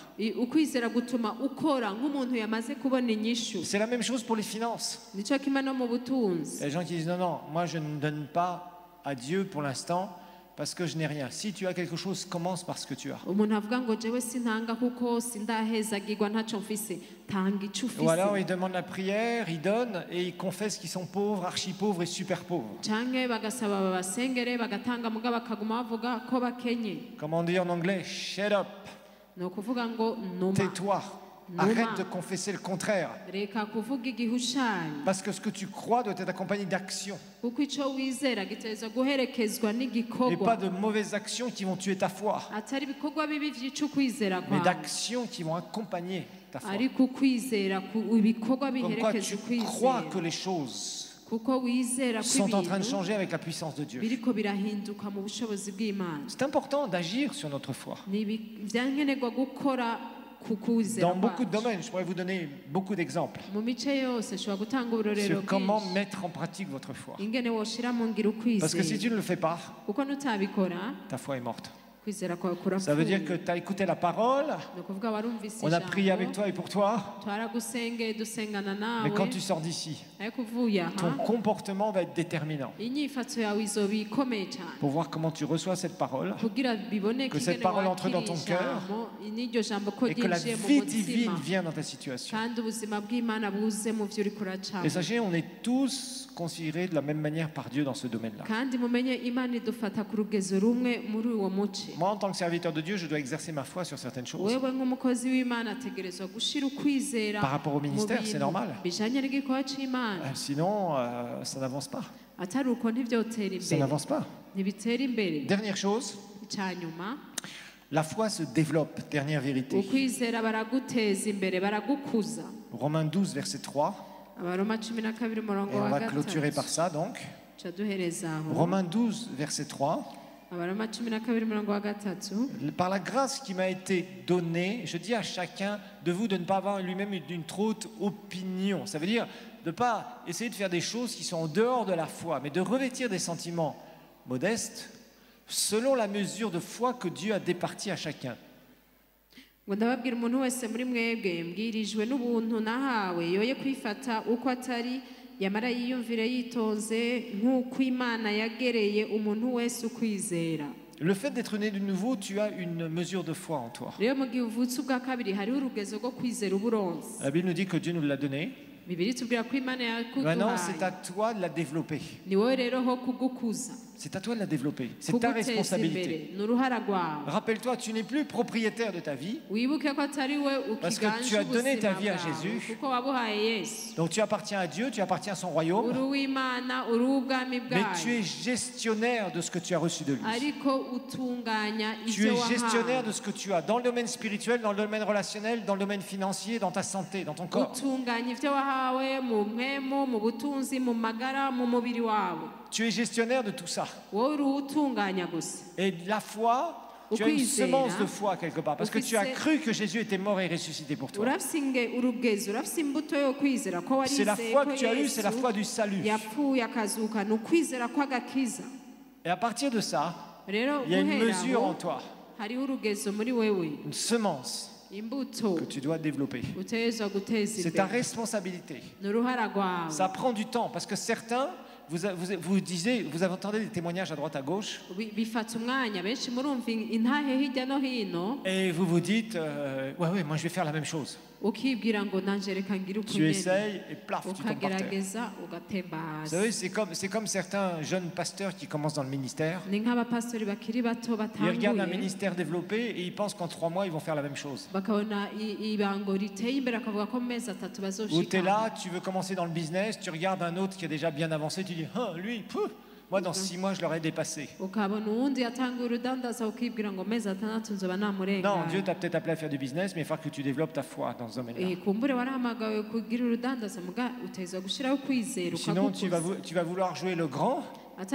A: C'est la même chose pour les finances. Il y a des gens qui disent non, moi je ne donne pas à Dieu pour l'instant parce que je n'ai rien. Si tu as quelque chose, commence par ce que tu as. Ou alors ils demandent la prière, ils donnent et ils confessent qu'ils sont pauvres, archi pauvres et super pauvres. Comment on dit en anglais? Shut up. Tais-toi. Arrête de confesser le contraire. Parce que ce que tu crois doit être accompagné d'action. Et pas de mauvaises actions qui vont tuer ta foi. Mais d'actions qui vont accompagner ta foi. Comme quoi tu crois que les choses sont en train de changer avec la puissance de Dieu. C'est important d'agir sur notre foi. Dans beaucoup de domaines, je pourrais vous donner beaucoup d'exemples sur comment mettre en pratique votre foi. Parce que si tu ne le fais pas, ta foi est morte. Ça veut dire que tu as écouté la parole, on a prié avec toi et pour toi, mais quand tu sors d'ici, ton comportement va être déterminant pour voir comment tu reçois cette parole, que cette parole entre dans ton cœur et que la vie divine vient dans ta situation. Et sachez, on est tous considérés de la même manière par Dieu dans ce domaine-là. Moi, en tant que serviteur de Dieu, je dois exercer ma foi sur certaines choses. Par rapport au ministère, c'est normal. Sinon, ça n'avance pas. Ça n'avance pas. Dernière chose, la foi se développe. Dernière vérité. Romains 12, verset 3. Et on va clôturer par ça, donc. Romains 12, verset 3. Par la grâce qui m'a été donnée, je dis à chacun de vous de ne pas avoir lui-même une trop haute opinion. Ça veut dire de ne pas essayer de faire des choses qui sont en dehors de la foi, mais de revêtir des sentiments modestes selon la mesure de foi que Dieu a départie à chacun.
B: yamara yiyumvire yitonze nk'uko Imana yagereye umuntu wese ukwizera.
A: Le fait d'être né de nouveau, tu as une mesure de foi en toi.
B: Rero mu gihe uvutse ubwa kabiri hariho urugezo rwo kwizera uburonzi.
A: La Bible nous dit que Dieu nous l'a donné. Maintenant, c'est à toi de la développer. C'est à toi de la développer. C'est ta responsabilité. Rappelle-toi, tu n'es plus propriétaire de ta vie parce que tu as donné ta vie à Jésus. Donc tu appartiens à Dieu, tu appartiens à son royaume. Mais tu es gestionnaire de ce que tu as reçu de lui. Tu es gestionnaire de ce que tu as dans le domaine spirituel, dans le domaine relationnel, dans le domaine financier, dans ta santé, dans ton corps. Tu es gestionnaire de tout ça. Et la foi, tu as une semence de foi quelque part, parce que tu as cru que Jésus était mort et ressuscité pour toi. C'est la foi que tu as eue, c'est la foi du salut. Et à partir de ça, il y a une mesure en toi, une semence que tu dois développer. C'est ta responsabilité. Ça prend du temps parce que certains, vous entendez des témoignages à droite à gauche et vous vous dites ouais, moi je vais faire la même chose. Tu essayes et plaf, tu tombes par terre. Vous savez, c'est comme certains jeunes pasteurs qui commencent dans le ministère. Ils regardent un ministère développé et ils pensent qu'en 3 mois ils vont faire la même chose. Ou tu es là, tu veux commencer dans le business, tu regardes un autre qui est déjà bien avancé, tu dis lui, moi dans 6 mois je l'aurais dépassé. Non, Dieu t'a peut-être appelé à faire du business, mais il faut que tu développes ta foi dans ce domaine-là. Sinon tu vas vouloir jouer le grand. Et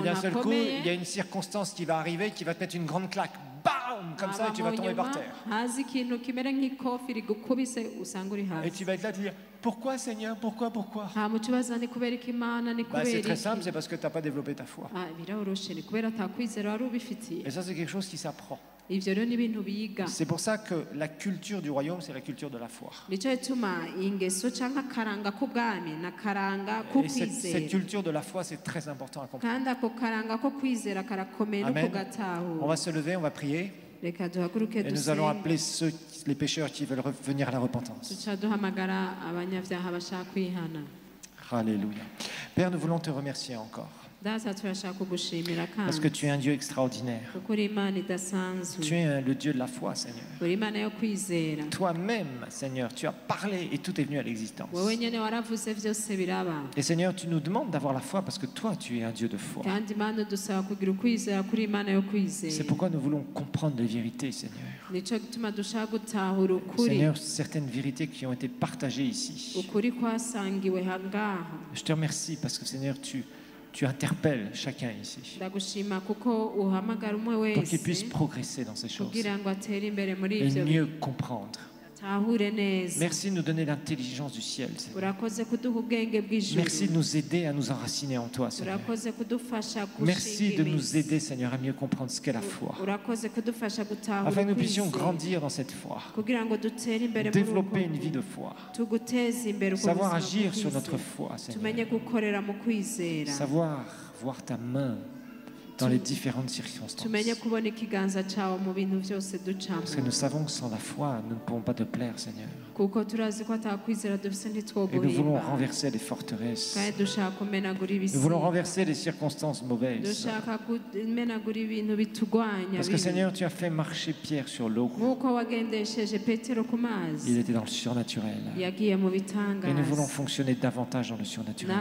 A: d'un seul coup, il y a une circonstance qui va arriver qui va te mettre une grande claque. Bam! Comme ça, et tu vas tomber par terre. Et tu vas être là, tu vas dire, pourquoi Seigneur? Pourquoi? C'est très simple, c'est parce que tu n'as pas développé ta foi. Et ça, c'est quelque chose qui s'apprend. C'est pour ça que la culture du royaume, c'est la culture de la foi. Et cette culture de la foi, c'est très important à comprendre. Amen. On va se lever, on va prier. Et nous allons appeler les pécheurs qui veulent revenir à la repentance. Alléluia. Père, nous voulons te remercier encore. Parce que tu es un Dieu extraordinaire. Tu es le Dieu de la foi, Seigneur. Toi-même, Seigneur, tu as parlé et tout est venu à l'existence. Et Seigneur, tu nous demandes d'avoir la foi parce que toi, tu es un Dieu de foi. C'est pourquoi nous voulons comprendre les vérités, Seigneur. Seigneur, certaines vérités qui ont été partagées ici. Je te remercie parce que, Seigneur, tu tu interpelles chacun ici. Pour qu'il puisse progresser dans ces choses et mieux comprendre. Merci de nous donner l'intelligence du ciel, Seigneur. Merci de nous aider à nous enraciner en toi, Seigneur. Merci de nous aider, Seigneur, à mieux comprendre ce qu'est la foi, afin que nous puissions grandir dans cette foi, développer une vie de foi, savoir agir sur notre foi, Seigneur, savoir voir ta main dans les différentes circonstances. Parce que nous savons que sans la foi, nous ne pourrons pas te plaire, Seigneur. Et nous voulons renverser les forteresses. Nous voulons renverser les circonstances mauvaises. Parce que, Seigneur, tu as fait marcher Pierre sur l'eau. Il était dans le surnaturel. Et nous voulons fonctionner davantage dans le surnaturel.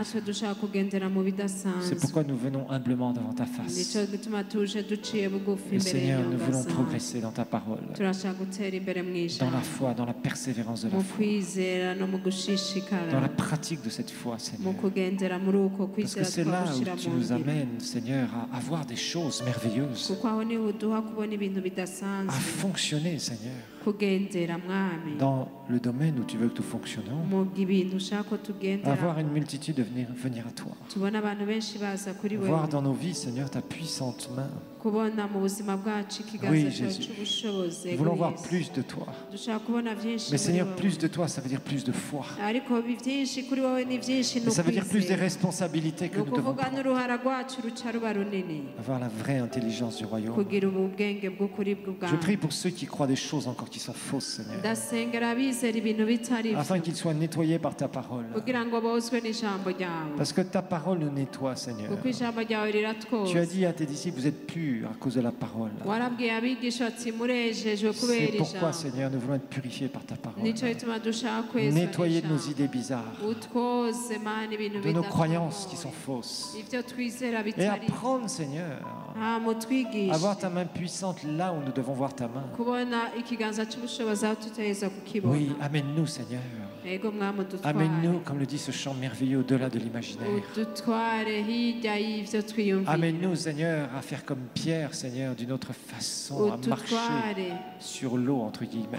A: C'est pourquoi nous venons humblement devant ta face. Et Seigneur, nous voulons progresser dans ta parole, dans la foi, dans la persévérance de la foi, dans la pratique de cette foi, Seigneur. Parce que c'est là où tu nous amènes, Seigneur, à avoir des choses merveilleuses, à fonctionner, Seigneur, dans le domaine où tu veux que nous fonctionnons, à avoir une multitude de venir à toi, voir dans nos vies, Seigneur, ta puissante main. Oui, Jésus. Nous voulons voir plus de toi. Mais Seigneur, plus de toi, ça veut dire plus de foi. Mais ça veut dire plus de responsabilités que nous devons prendre. Avoir la vraie intelligence du royaume. Je prie pour ceux qui croient des choses encore qui sont fausses, Seigneur, afin qu'ils soient nettoyés par ta parole. Parce que ta parole nous nettoie, Seigneur. Tu as dit à tes disciples, vous êtes purs à cause de la parole. C'est pourquoi, Seigneur, nous voulons être purifiés par ta parole. Nettoyer de nos idées bizarres, de nos croyances qui sont fausses. Et apprendre, Seigneur, à voir ta main puissante là où nous devons voir ta main. Oui, amène-nous, Seigneur. Amène-nous, comme le dit ce chant merveilleux, au-delà de l'imaginaire. Amène-nous, Seigneur, à faire comme Pierre, Seigneur, d'une autre façon, à marcher sur l'eau, entre guillemets.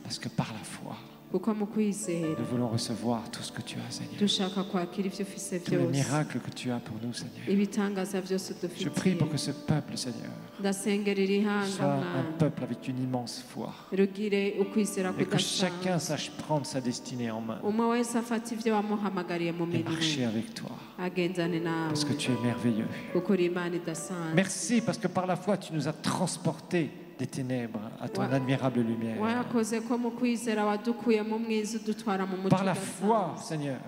A: Parce que par la foi, nous voulons recevoir tout ce que tu as, Seigneur. Tous les miracles que tu as pour nous, Seigneur. Je prie pour que ce peuple, Seigneur, soit un peuple avec une immense foi. Et que chacun sache prendre sa destinée en main. Et marcher avec toi. Parce que tu es merveilleux. Merci parce que par la foi, tu nous as transportés des ténèbres à ton admirable lumière. Par la foi, Seigneur,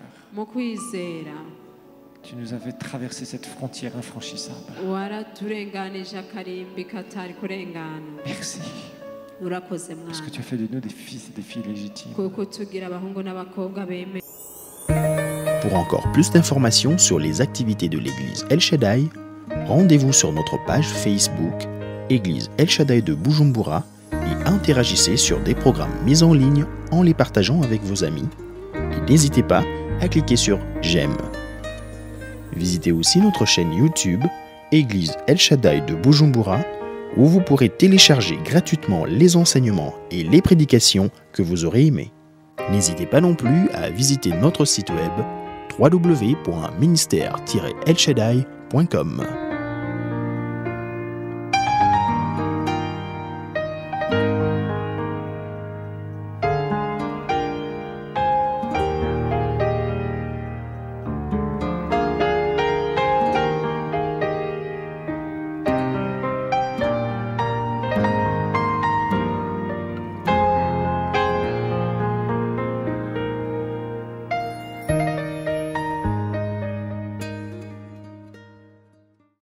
A: tu nous avais traversé cette frontière infranchissable. Merci. Parce que tu as fait de nous des fils et des filles légitimes.
C: Pour encore plus d'informations sur les activités de l'église El Shaddai, rendez-vous sur notre page Facebook Église El Shaddai de Bujumbura et interagissez sur des programmes mis en ligne en les partageant avec vos amis. Et n'hésitez pas à cliquer sur J'aime. Visitez aussi notre chaîne YouTube Église El Shaddai de Bujumbura où vous pourrez télécharger gratuitement les enseignements et les prédications que vous aurez aimés. N'hésitez pas non plus à visiter notre site web www.ministère-elshaddai.com.